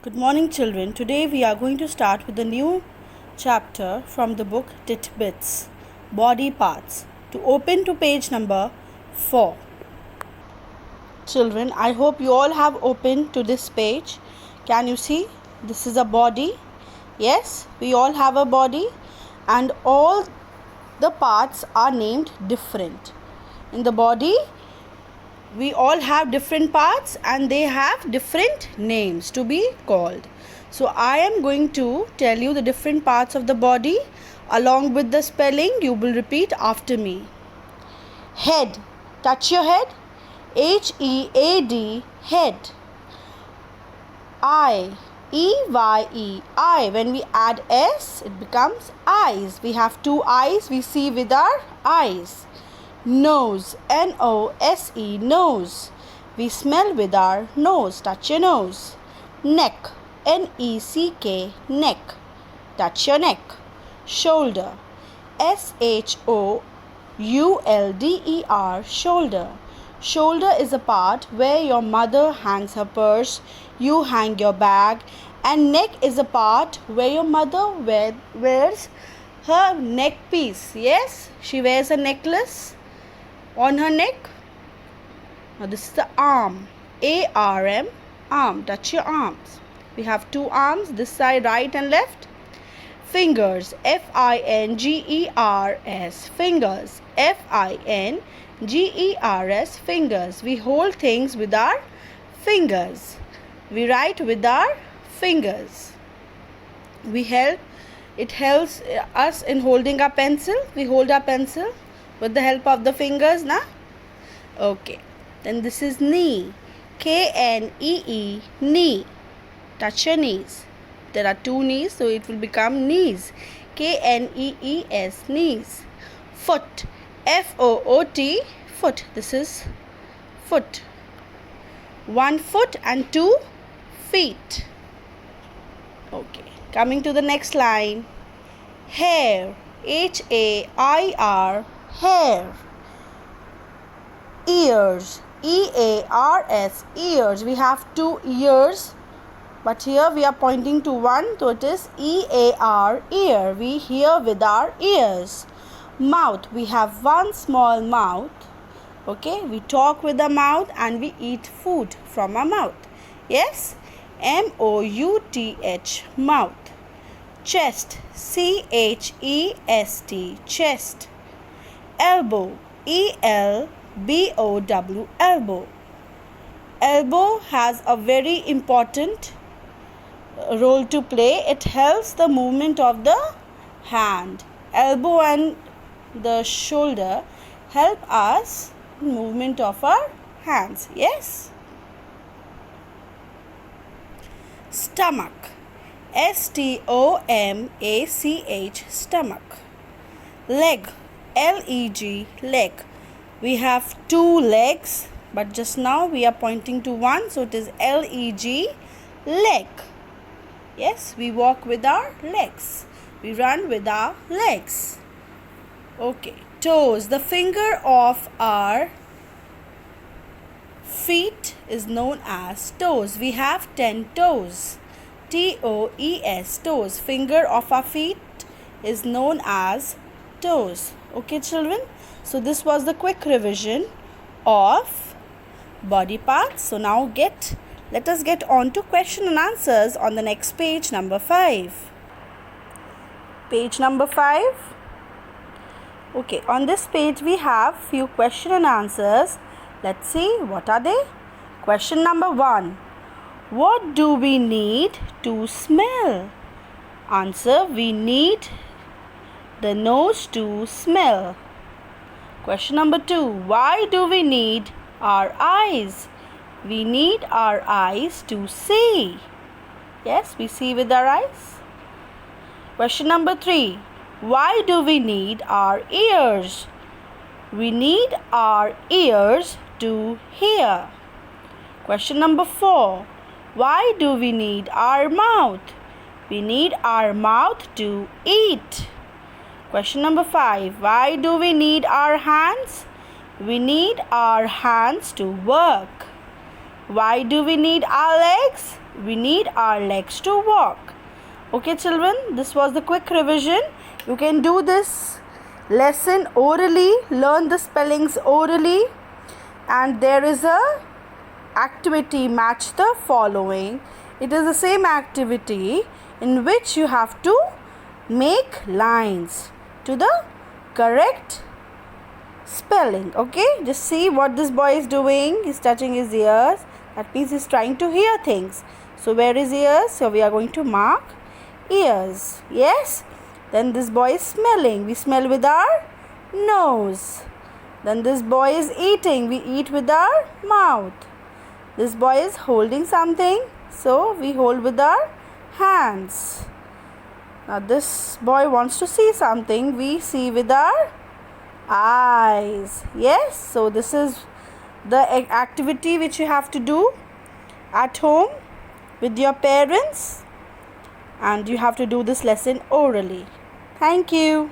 Good morning, children. Today we are going to start with a new chapter from the book Titbits, Body Parts. To open to page number 4. Children, I hope you all have opened to this page. Can you see? This is a body. Yes, we all have a body and all the parts are named different. In the body, we all have different parts and they have different names to be called. So I am going to tell you the different parts of the body. Along with the spelling, you will repeat after me. Head. Touch your head. H-E-A-D. Head. Eye. E-Y-E. Eye. When we add S, it becomes eyes. We have two eyes. We see with our eyes. Nose. N-O-S-E. Nose. We smell with our nose. Touch your nose. Neck. N-E-C-K. Neck. Touch your neck. Shoulder. S-H-O-U-L-D-E-R. Shoulder. Shoulder is a part where your mother hangs her purse, you hang your bag, and neck is a part where your mother wears her neck piece. Yes, she wears a necklace on her neck. Now this is the arm. A-R-M. Arm. Touch your arms. We have two arms, this side right and left. Fingers. F-I-N-G-E-R-S. Fingers. F-I-N-G-E-R-S. Fingers. We hold things with our fingers. We write with our fingers. It helps us in holding our pencil. We hold our pencil with the help of the fingers, na? Okay. Then this is knee. K-N-E-E. Knee. Touch your knees. There are two knees, so it will become knees. K-N-E-E-S. Knees. Foot. F-O-O-T. Foot. This is foot. 1 foot and 2 feet. Okay. Coming to the next line. Hair. H-A-I-R. Hair. Ears. E-A-R-S. Ears. We have two ears, but here we are pointing to one, so it is E-A-R. Ear. We hear with our ears. Mouth. We have one small mouth. Okay, we talk with the mouth and we eat food from our mouth. Yes, M-O-U-T-H. Mouth. Chest. C-H-E-S-T. Chest. Elbow. E-L-B-O-W. Elbow. Elbow has a very important role to play. It helps the movement of the hand. Elbow and the shoulder help us movement of our hands. Yes. Stomach. S-T-O-M-A-C-H. Stomach. Leg. L-E-G. Leg. We have two legs, but just now we are pointing to one, so it is L-E-G. Leg. Yes, we walk with our legs. We run with our legs. Okay. Toes. The finger of our feet is known as toes. We have 10 toes. T-O-E-S. Toes. Finger of our feet is known as toes. Okay, children. So this was the quick revision of body parts. So now let us get on to question and answers on the next page, number 5. Page number 5. Okay, on this page we have few question and answers. Let's see what are they. Question number 1. What do we need to smell? Answer: we need the nose to smell. Question number 2. Why do we need our eyes? We need our eyes to see. Yes, we see with our eyes. Question number 3. Why do we need our ears? We need our ears to hear. Question number 4. Why do we need our mouth? We need our mouth to eat. Question number 5. Why do we need our hands? We need our hands to work. Why do we need our legs? We need our legs to walk. Okay children, this was the quick revision. You can do this lesson orally, learn the spellings orally, and there is a activity, match the following. It is the same activity in which you have to make lines to the correct spelling. Okay, just see what this boy is doing. He's touching his ears. That means he's trying to hear things. So where is ears? So we are going to mark ears. Yes. Then this boy is smelling. We smell with our nose. Then this boy is eating. We eat with our mouth. This boy is holding something. So we hold with our hands. Now this boy wants to see something. We see with our eyes. Yes. So this is the activity which you have to do at home with your parents, and you have to do this lesson orally. Thank you.